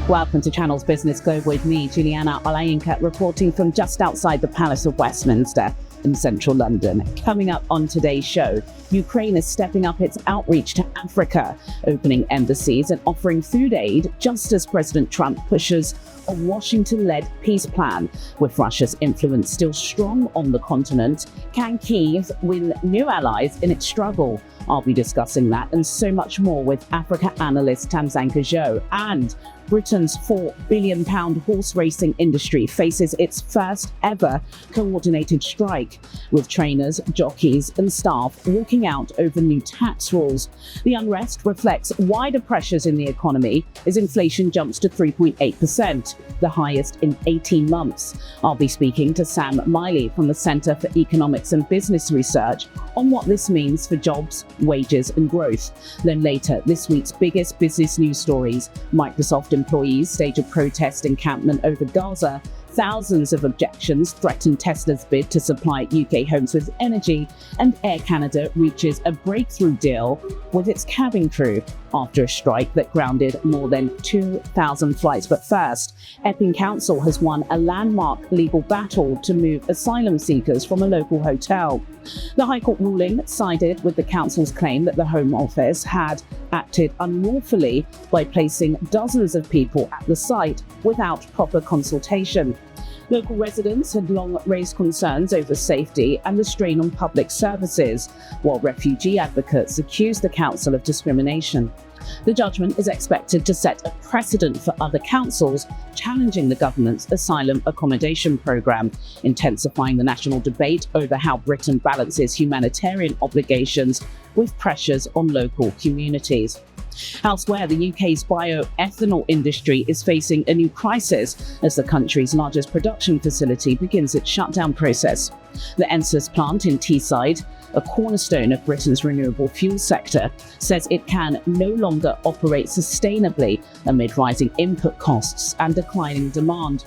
Welcome to Channel's Business Go with me, Juliana, reporting from just outside the Palace of Westminster in central London. Coming up on today's show, Ukraine is stepping up its outreach to Africa, opening embassies and offering food aid just as President Trump pushes a Washington-led peace plan. With Russia's influence still strong on the continent, can Kyiv win new allies in its struggle? I'll be discussing that and so much more with Africa analyst Tamzanka Zhou. And Britain's £4 billion horse racing industry faces its first ever coordinated strike, with trainers, jockeys and staff walking out over new tax rules. The unrest reflects wider pressures in the economy as inflation jumps to 3.8%, the highest in 18 months. I'll be speaking to Sam Miley from the Centre for Economics and Business Research on what this means for jobs, wages and growth. Then later, this week's biggest business news stories: Microsoft employees stage a protest encampment over Gaza, thousands of objections threaten Tesla's bid to supply UK homes with energy, and Air Canada reaches a breakthrough deal with its cabin crew after a strike that grounded more than 2,000 flights. But first, Epping Council has won a landmark legal battle to move asylum seekers from a local hotel. The High Court ruling sided with the council's claim that the Home Office had acted unlawfully by placing dozens of people at the site without proper consultation. Local residents had long raised concerns over safety and the strain on public services, while refugee advocates accused the council of discrimination. The judgment is expected to set a precedent for other councils challenging the government's asylum accommodation programme, intensifying the national debate over how Britain balances humanitarian obligations with pressures on local communities. Elsewhere, the UK's bioethanol industry is facing a new crisis as the country's largest production facility begins its shutdown process. The Ensus plant in Teesside, a cornerstone of Britain's renewable fuel sector, says it can no longer operate sustainably amid rising input costs and declining demand.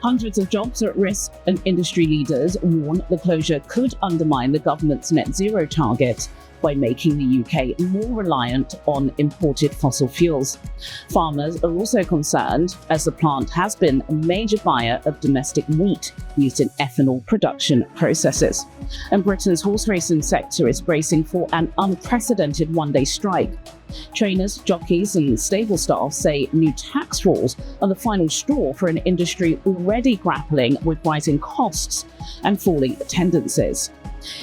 Hundreds of jobs are at risk, and industry leaders warn the closure could undermine the government's net zero target by making the UK more reliant on imported fossil fuels. Farmers are also concerned, as the plant has been a major buyer of domestic wheat used in ethanol production processes. And Britain's horse racing sector is bracing for an unprecedented one-day strike. Trainers, jockeys and stable staff say new tax rules are the final straw for an industry already grappling with rising costs and falling attendances.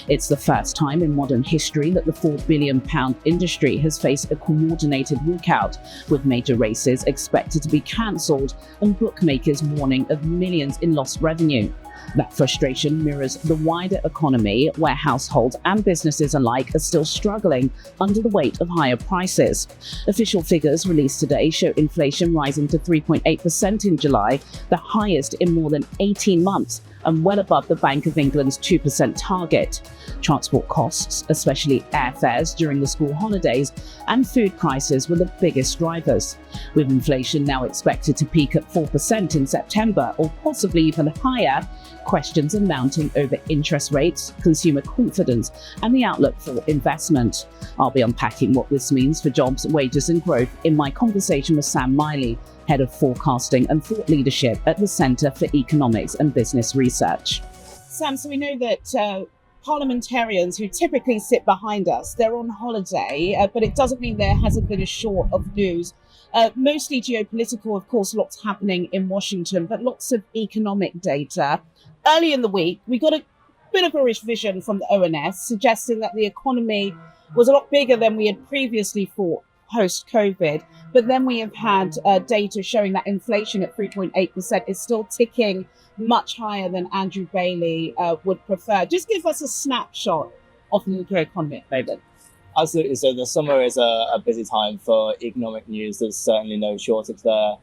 It's the first time in modern history that the £4 billion industry has faced a coordinated walkout, with major races expected to be cancelled and bookmakers warning of millions in lost revenue. That frustration mirrors the wider economy, where households and businesses alike are still struggling under the weight of higher prices. Official figures released today show inflation rising to 3.8% in July, the highest in more than 18 months, and well above the Bank of England's 2% target. Transport costs, especially airfares during the school holidays, and food prices were the biggest drivers. With inflation now expected to peak at 4% in September, or possibly even higher, questions are mounting over interest rates, consumer confidence, and the outlook for investment. I'll be unpacking what this means for jobs, wages and growth in my conversation with Sam Miley, Head of Forecasting and Thought Leadership at the Centre for Economics and Business Research. Sam, so we know that parliamentarians who typically sit behind us, they're on holiday, but it doesn't mean there hasn't been a short of news. Mostly geopolitical, of course, lots happening in Washington, but lots of economic data. Early in the week, we got a bit of a revision from the ONS suggesting that the economy was a lot bigger than we had previously thought post-COVID. But then we have had data showing that inflation at 3.8% is still ticking much higher than Andrew Bailey would prefer. Just give us a snapshot of the UK economy at the moment. Absolutely. So the summer is a busy time for economic news. There's certainly no shortage there.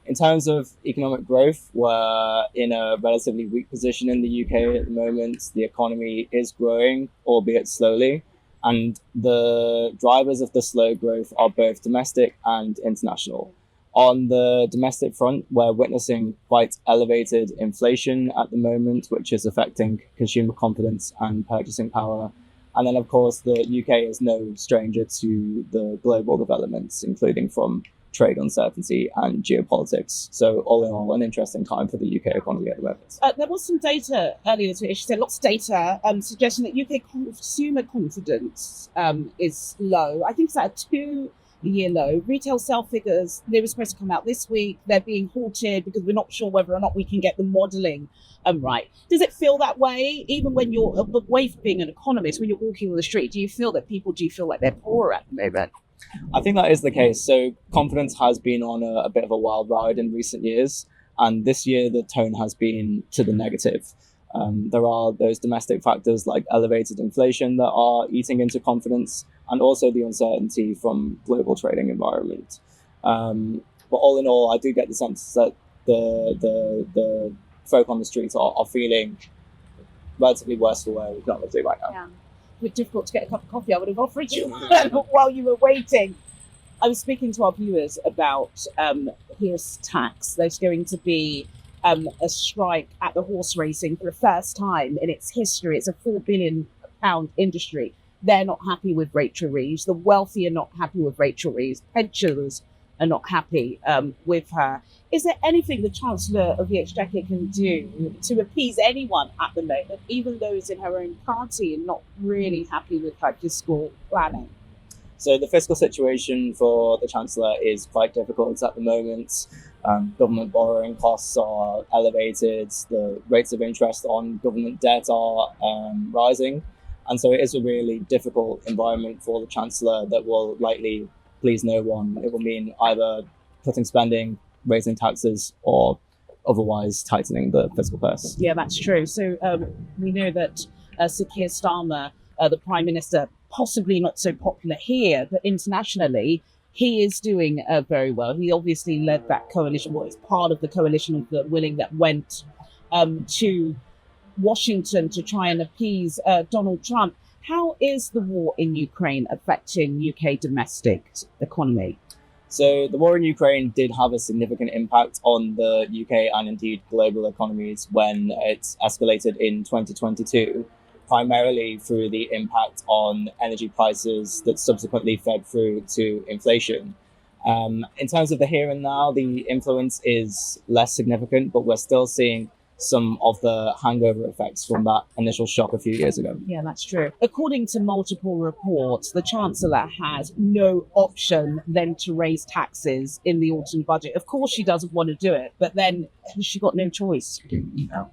In terms of economic growth, we're in a relatively weak position in the UK at the moment. The economy is growing, albeit slowly, and the drivers of the slow growth are both domestic and international. On the domestic front, we're witnessing quite elevated inflation at the moment, which is affecting consumer confidence and purchasing power. And then, of course, the UK is no stranger to the global developments, including from trade uncertainty and geopolitics. So all in all, an interesting time for the UK economy at the moment. There was some data earlier today, she said lots of data suggesting that UK consumer confidence is low. I think it's at a 2-year low. Retail sale figures, they were supposed to come out this week. They're being halted because we're not sure whether or not we can get the modelling right. Does it feel that way? Even when you're away from being an economist, when you're walking on the street, do you feel like they're poorer at the moment? I think that is the case. So confidence has been on a bit of a wild ride in recent years. And this year, the tone has been to the negative. There are those domestic factors like elevated inflation that are eating into confidence, and also the uncertainty from global trading environment. But all in all, I do get the sense that the folk on the streets are feeling relatively worse for wear economically right now. Yeah. It's difficult to get a cup of coffee. I would have offered you while you were waiting. I was speaking to our viewers about horse tax. There's going to be a strike at the horse racing for the first time in its history. It's a £4 billion industry. They're not happy with Rachel Reeves. The wealthy are not happy with Rachel Reeves. Pensioners are not happy with her. Is there anything the Chancellor of the Exchequer can do to appease anyone at the moment, even those in her own party, and not really happy with her fiscal planning? So the fiscal situation for the Chancellor is quite difficult at the moment. Government borrowing costs are elevated. The rates of interest on government debt are rising. And so it is a really difficult environment for the Chancellor that will likely please no one. It will mean either cutting spending, raising taxes, or otherwise tightening the fiscal purse. Yeah, that's true. So we know that Sir Keir Starmer, the Prime Minister, possibly not so popular here, but internationally, he is doing very well. He obviously led that coalition, well, it's part of the coalition of the willing that went to Washington to try and appease Donald Trump. How is the war in Ukraine affecting UK domestic economy? So the war in Ukraine did have a significant impact on the UK and indeed global economies when it escalated in 2022, primarily through the impact on energy prices that subsequently fed through to inflation. In terms of the here and now, the influence is less significant, but we're still seeing some of the hangover effects from that initial shock a few years ago. Yeah, that's true. According to multiple reports, the Chancellor has no option than to raise taxes in the autumn budget. Of course, she doesn't want to do it, but then she got no choice.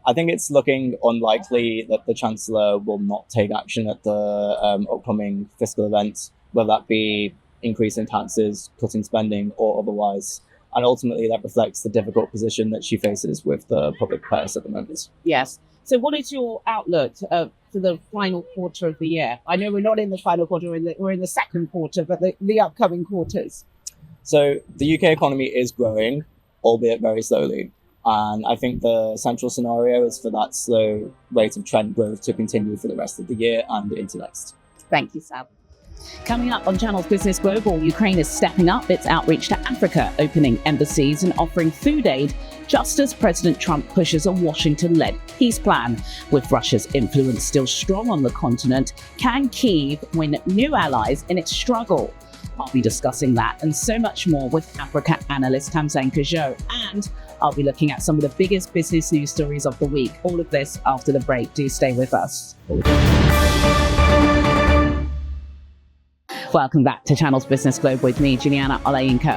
I think it's looking unlikely that the Chancellor will not take action at the upcoming fiscal event, whether that be increasing taxes, cutting spending, or otherwise. And ultimately, that reflects the difficult position that she faces with the public purse at the moment. Yes. So what is your outlook for the final quarter of the year? I know we're not in the final quarter, we're in the second quarter, but the upcoming quarters. So the UK economy is growing, albeit very slowly. And I think the central scenario is for that slow rate of trend growth to continue for the rest of the year and into next. Thank you, Sam. Coming up on Channel's Business Global, Ukraine is stepping up its outreach to Africa, opening embassies and offering food aid, just as President Trump pushes a Washington-led peace plan. With Russia's influence still strong on the continent, can Kyiv win new allies in its struggle? I'll be discussing that and so much more with Africa analyst Tamzin Kajo, and I'll be looking at some of the biggest business news stories of the week. All of this after the break. Do stay with us. Welcome back to Channel's Business Globe with me, Juliana,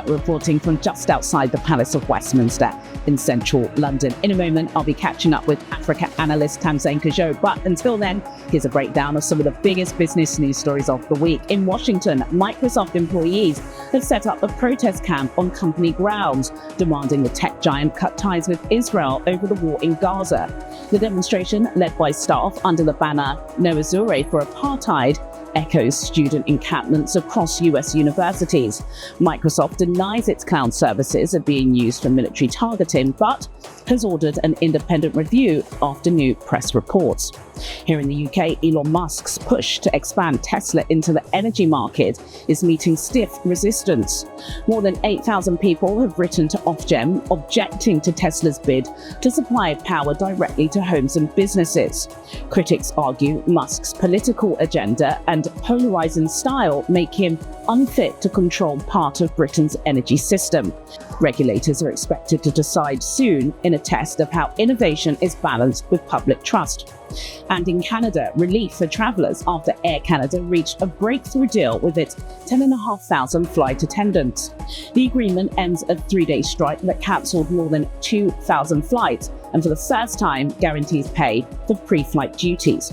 reporting from just outside the Palace of Westminster in central London. In a moment, I'll be catching up with Africa analyst Tamzin Kajo. But until then, here's a breakdown of some of the biggest business news stories of the week. In Washington, Microsoft employees have set up a protest camp on company grounds, demanding the tech giant cut ties with Israel over the war in Gaza. The demonstration, led by staff under the banner No Azure for Apartheid, echoes student encampments across US universities. Microsoft denies its cloud services are being used for military targeting, but has ordered an independent review after new press reports. Here in the UK, Elon Musk's push to expand Tesla into the energy market is meeting stiff resistance. More than 8,000 people have written to Ofgem objecting to Tesla's bid to supply power directly to homes and businesses. Critics argue Musk's political agenda and and polarising style make him unfit to control part of Britain's energy system. Regulators are expected to decide soon in a test of how innovation is balanced with public trust. And in Canada, relief for travellers after Air Canada reached a breakthrough deal with its 10,500 flight attendants. The agreement ends a 3-day strike that cancelled more than 2,000 flights and for the first time guarantees pay for pre-flight duties.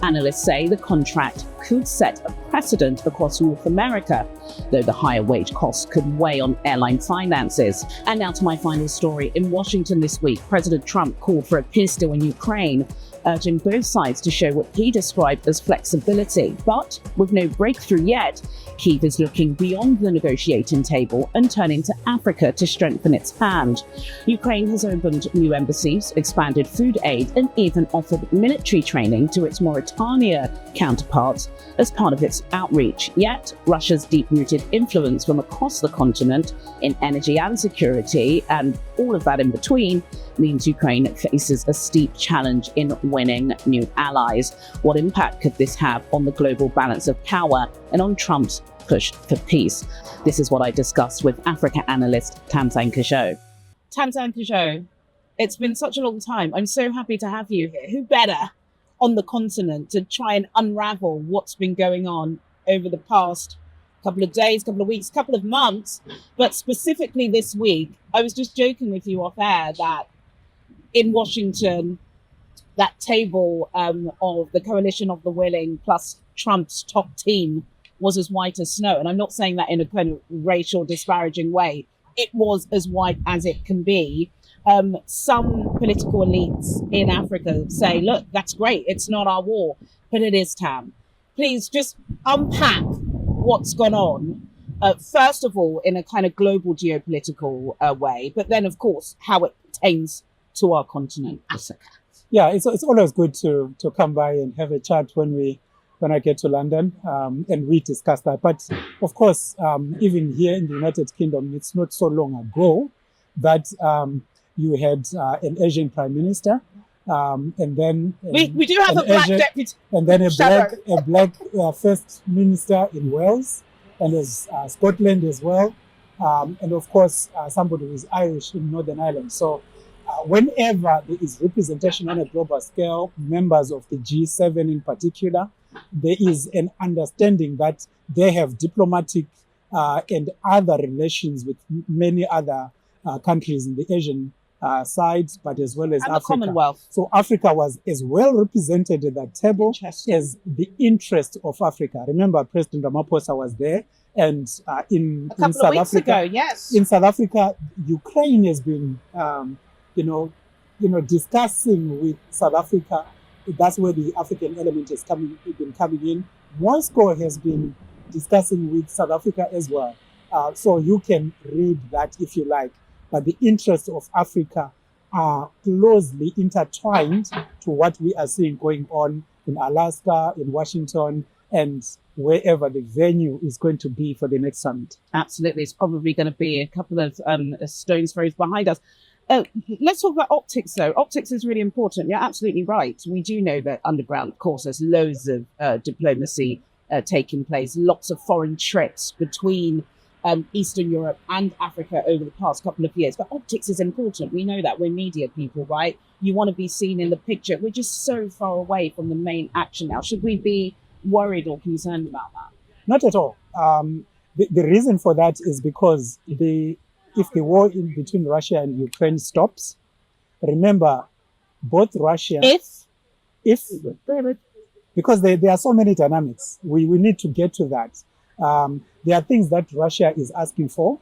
Analysts say the contract could set a precedent across North America, though the higher wage costs could weigh on airline finances. And now to my final story. In Washington this week, President Trump called for a peace deal in Ukraine, urging both sides to show what he described as flexibility. But with no breakthrough yet, Kyiv is looking beyond the negotiating table and turning to Africa to strengthen its hand. Ukraine has opened new embassies, expanded food aid, and even offered military training to its Mauritania counterparts as part of its outreach. Yet, Russia's deep-rooted influence from across the continent in energy and security, and all of that in between, means Ukraine faces a steep challenge in winning new allies. What impact could this have on the global balance of power and on Trump's push for peace? This is what I discussed with Africa analyst Tamzin Kajot. Tamzin Kajot, it's been such a long time. I'm so happy to have you here. Who better on the continent to try and unravel what's been going on over the past couple of days, couple of weeks, couple of months, but specifically this week. I was just joking with you off air that in Washington, that table of the coalition of the willing plus Trump's top team was as white as snow. And I'm not saying that in a kind of racial disparaging way. It was as white as it can be. Some political elites in Africa say, look, that's great. It's not our war, but it is, Tam. Please just unpack what's gone on. First of all, in a kind of global geopolitical way, but then, of course, how it pertains to our continent, Africa. Yeah, it's always good to come by and have a chat when I get to London, and we discuss that. But of course, even here in the United Kingdom, it's not so long ago that you had an Asian prime minister, and then we do have a black deputy, and then a black first minister in Wales, and there's Scotland as well, and of course somebody who is Irish in Northern Ireland. So whenever there is representation on a global scale, members of the G7 in particular, there is an understanding that they have diplomatic and other relations with many other countries in the Asian side, but as well as and Africa. The Commonwealth. So Africa was as well represented at that table as the interest of Africa. Remember, President Ramaphosa was there, and in South Africa, in South Africa, Ukraine has been, discussing with South Africa. That's where the African element has been coming in. Moscow has been discussing with South Africa as well. So you can read that if you like. But the interests of Africa are closely intertwined to what we are seeing going on in Alaska, in Washington, and wherever the venue is going to be for the next summit. Absolutely. It's probably going to be a couple of stones throws behind us. Let's talk about optics, though. Optics is really important. You're absolutely right. We do know that underground, of course, there's loads of diplomacy taking place, lots of foreign trips between Eastern Europe and Africa over the past couple of years. But optics is important. We know that. We're media people, right? You want to be seen in the picture. We're just so far away from the main action now. Should we be worried or concerned about that? Not at all. The reason for that is because if the war in between Russia and Ukraine stops, remember, both Russia... If because there are so many dynamics. We need to get to that. There are things that Russia is asking for.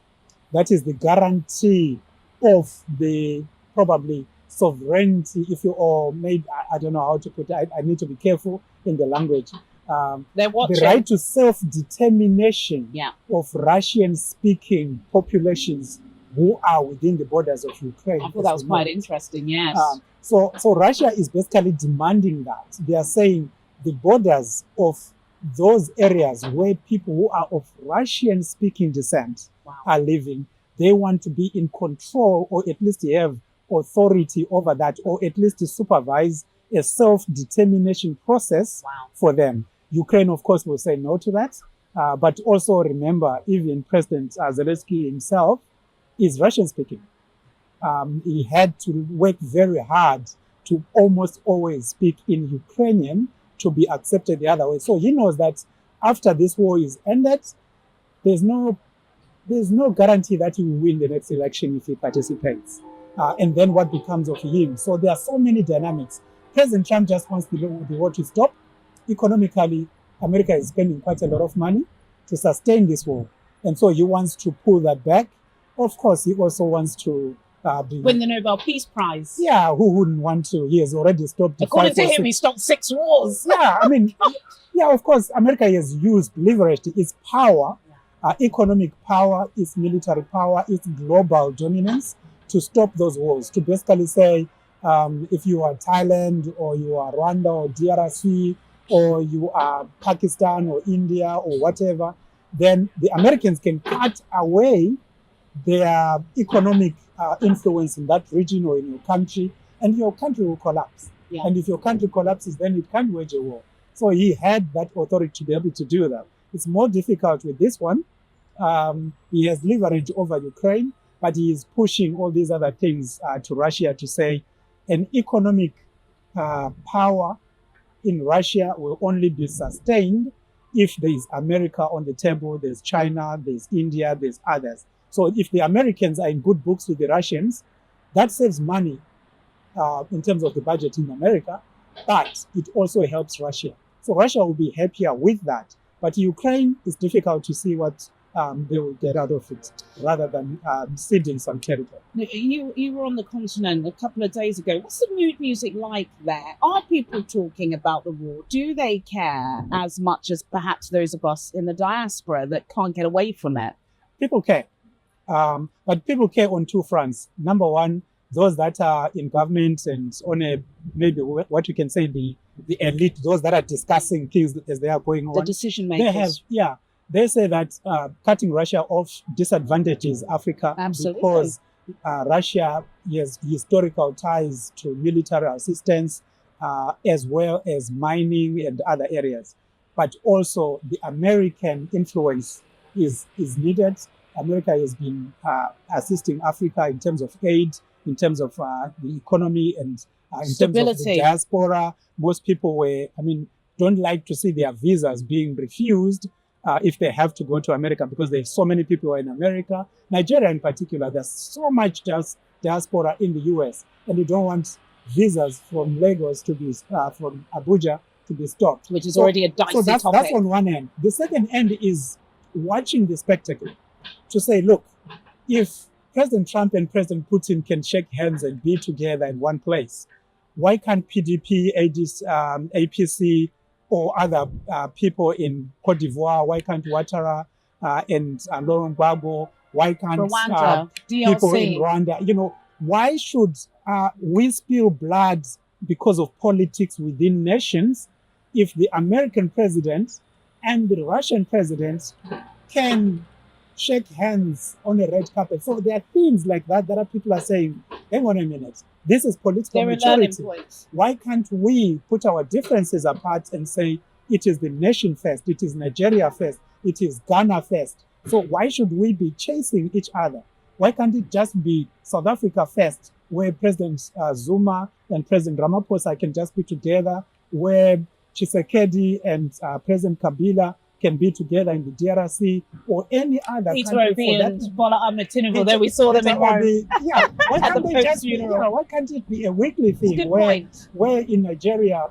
That is the guarantee of the probably sovereignty, if you all made, I don't know how to put it. I need to be careful in the language. The right to self-determination of Russian-speaking populations who are within the borders of Ukraine. I thought that was quite interesting, yes. So Russia is basically demanding that. They are saying the borders of those areas where people who are of Russian-speaking descent are living, they want to be in control, or at least have authority over that, or at least to supervise a self-determination process for them. Ukraine, of course, will say no to that. But also remember, even President Zelensky himself is Russian speaking. He had to work very hard to almost always speak in Ukrainian to be accepted the other way. So he knows that after this war is ended, there's no guarantee that he will win the next election if he participates. And then what becomes of him? So there are so many dynamics. President Trump just wants the war to stop. Economically, America is spending quite a lot of money to sustain this war. And so he wants to pull that back. Of course, he also wants to win the Nobel Peace Prize. Yeah, who wouldn't want to? He has already stopped. According to him, he stopped 6 wars. Yeah, I mean, yeah, of course, America has leveraged its power, economic power, its military power, its global dominance to stop those wars. To basically say, if you are Thailand or you are Rwanda or DRC or you are Pakistan or India or whatever, then the Americans can cut away their economic influence in that region or in your country, and your country will collapse. Yeah. And if your country collapses, then it can't wage a war. So he had that authority to be able to do that. It's more difficult with this one. He has leverage over Ukraine, but he is pushing all these other things to Russia to say an economic power in Russia will only be sustained if there is America on the table, there's China, there's India, there's others. So if the Americans are in good books with the Russians, that saves money in terms of the budget in America, but it also helps Russia. So Russia will be happier with that. But Ukraine, is difficult to see what they will get out of it, rather than ceding some territory. You were on the continent a couple of days ago. What's the mood music like there? Are people talking about the war? Do they care as much as perhaps those of us in the diaspora that can't get away from it? People care. But people care on 2 fronts. Number one, those that are in government and on maybe what you can say the elite, those that are discussing things as they are going on. The decision makers. They say that cutting Russia off disadvantages Africa. Absolutely. Because Russia has historical ties to military assistance as well as mining and other areas. But also the American influence is needed. America has been assisting Africa in terms of aid, in terms of the economy, and in terms of the diaspora. Most people don't like to see their visas being refused if they have to go to America, because there's so many people who are in America. Nigeria in particular, there's so much diaspora in the US, and you don't want visas from Lagos to be, from Abuja to be stopped. Which is already a dicey topic. So that's on one end. The second end is watching the spectacle. To say, look, if President Trump and President Putin can shake hands and be together in one place, why can't PDP, APC, or other people in Cote d'Ivoire, why can't Ouattara and Laurent Gbagbo, why can't people in Rwanda, why should we spill blood because of politics within nations if the American president and the Russian president can shake hands on a red carpet? So there are things like that that people are saying, hang on a minute, this is political maturity. Why can't we put our differences apart and say it is the nation first, it is Nigeria first, it is Ghana first? So why should we be chasing each other? Why can't it just be South Africa first, where President Zuma and President Ramaphosa can just be together, where Tshisekedi and President Kabila can be together in the DRC, or any other country. Bola Ahmed Tinubu, then we saw them in Rome. Why can't it be a weekly thing where in Nigeria,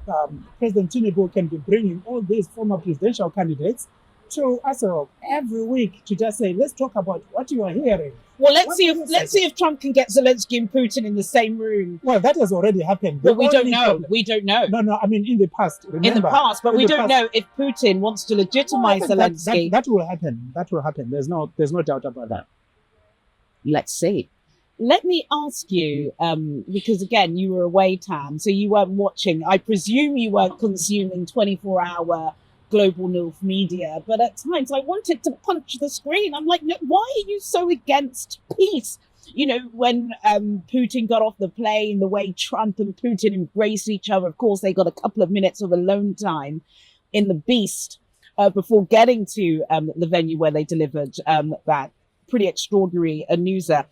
President Tinubu can be bringing all these former presidential candidates to Asarok every week to just say, let's talk about what you are hearing. Well, let's see if Trump can get Zelensky and Putin in the same room. Well, that has already happened. But we don't know. We don't know. No, I mean in the past. Remember, in the past, but we don't know if Putin wants to legitimize Zelensky. That will happen. That will happen. There's no doubt about that. Let's see. Let me ask you, because again, you were away, Tam, so you weren't watching. I presume you weren't consuming 24-hour global North media, but at times I wanted to punch the screen. I'm like, no, why are you so against peace? When Putin got off the plane, the way Trump and Putin embraced each other, of course, they got a couple of minutes of alone time. in the beast before getting to the venue where they delivered that pretty extraordinary newser.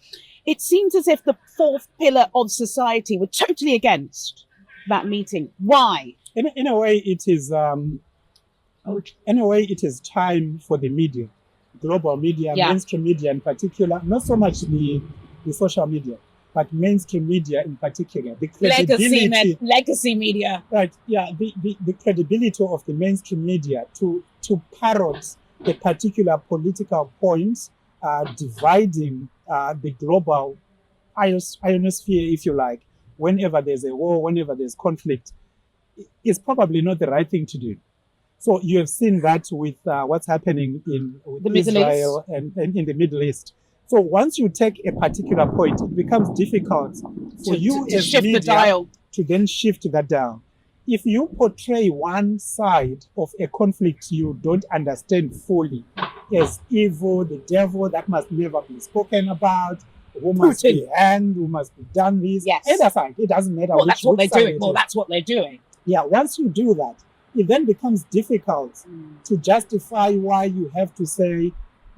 It seems as if the fourth pillar of society were totally against that meeting. Why? In a way, it is. It is time for the media, global media, mainstream media in particular, not so much the social media, but mainstream media in particular. The credibility, legacy media. Right, yeah, the credibility of the mainstream media to parrot a particular political point, dividing the global ionosphere, if you like, whenever there's a war, whenever there's conflict, is probably not the right thing to do. So you have seen that with what's happening with Israel and in the Middle East. So once you take a particular point, it becomes difficult for you as shift media the dial to then shift that dial. If you portray one side of a conflict you don't understand fully as evil, the devil that must never be spoken about, who must be hanged, who must be done this, either side, it doesn't matter. Well, that's what they're doing. Well, that's what they're doing. Yeah, once you do that, it then becomes difficult to justify why you have to say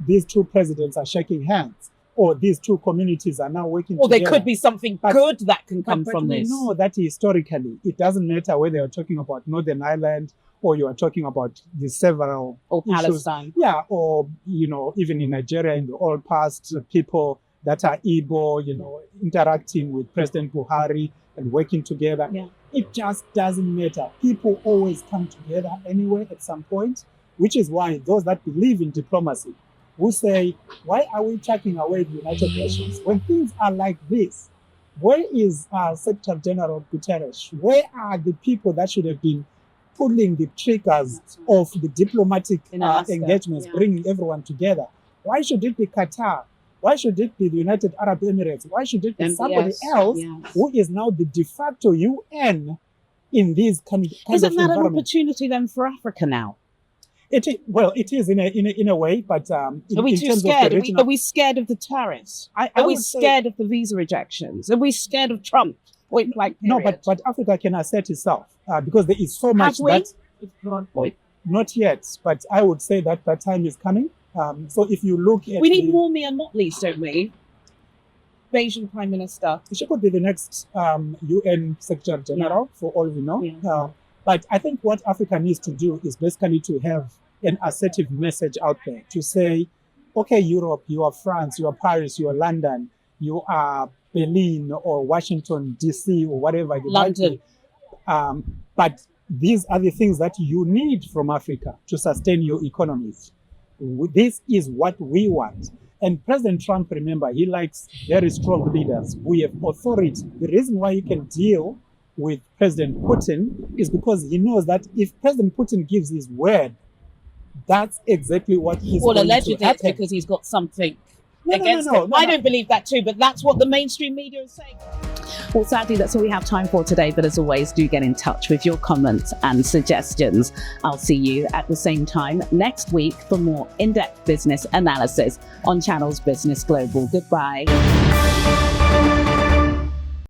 these two presidents are shaking hands, or these two communities are now working together. Or there could be something good that can come from this. We know that historically, it doesn't matter whether you're talking about Northern Ireland or you are talking about the several or issues. Palestine. Yeah, or, even in Nigeria in the old past, people that are Igbo, interacting with President Buhari and working together. Yeah. It just doesn't matter. People always come together anyway at some point, which is why those that believe in diplomacy will say, why are we chucking away the United Nations? When things are like this, where is Secretary General Guterres? Where are the people that should have been pulling the triggers of the diplomatic engagements, bringing everyone together? Why should it be Qatar? Why should it be the United Arab Emirates? Why should it be somebody else who is now the de facto UN in these kind of Isn't that an opportunity then for Africa now? It is in a way, but are we too scared? Are we scared of the tariffs? Are we scared of the visa rejections? Are we scared of Trump? No, but Africa can assert itself because there is so much not yet. But I would say that time is coming. So if you look at... We need more Mia Motley's, don't we? Asian Prime Minister. She could be the next UN Secretary General, for all we know. Yeah. But I think what Africa needs to do is basically to have an assertive message out there to say, okay, Europe, you are France, you are Paris, you are London, you are Berlin or Washington, DC, or whatever. London. But these are the things that you need from Africa to sustain your economies. This is what we want. And President Trump, remember, he likes very strong leaders. We have authority. The reason why he can deal with President Putin is because he knows that if President Putin gives his word, that's exactly what he's going to happen. Well, allegedly it's because he's got something against him. I don't believe that too, but that's what the mainstream media is saying. Well, sadly, that's all we have time for today. But as always, do get in touch with your comments and suggestions. I'll see you at the same time next week for more in-depth business analysis on Channel's Business Global. Goodbye.